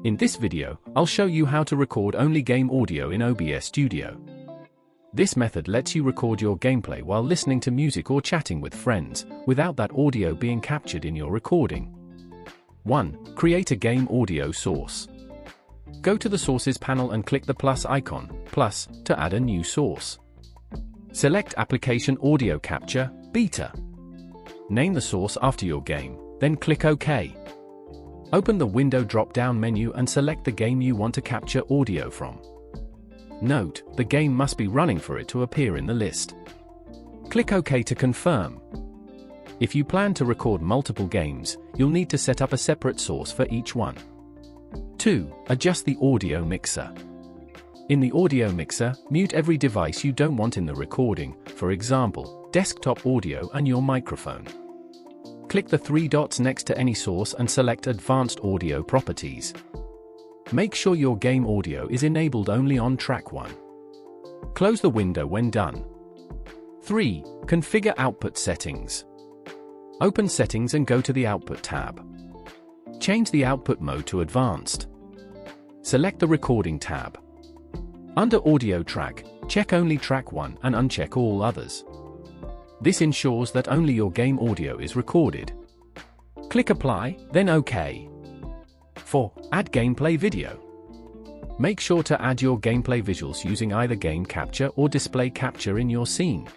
In this video, I'll show you how to record only game audio in OBS Studio. This method lets you record your gameplay while listening to music or chatting with friends, without that audio being captured in your recording. 1. Create a game audio source. Go to the Sources panel and click the plus icon, plus, to add a new source. Select Application Audio Capture, Beta. Name the source after your game, then click OK. Open the window drop-down menu and select the game you want to capture audio from. Note, the game must be running for it to appear in the list. Click OK to confirm. If you plan to record multiple games, you'll need to set up a separate source for each one. 2. Adjust the audio mixer. In the audio mixer, mute every device you don't want in the recording, for example, desktop audio and your microphone. Click the three dots next to any source and select Advanced Audio Properties. Make sure your game audio is enabled only on track 1. Close the window when done. 3. Configure output settings. Open Settings and go to the Output tab. Change the output mode to Advanced. Select the Recording tab. Under Audio Track, check only track 1 and uncheck all others. This ensures that only your game audio is recorded. Click Apply, then OK. 4. Add gameplay video. Make sure to add your gameplay visuals using either game capture or display capture in your scene.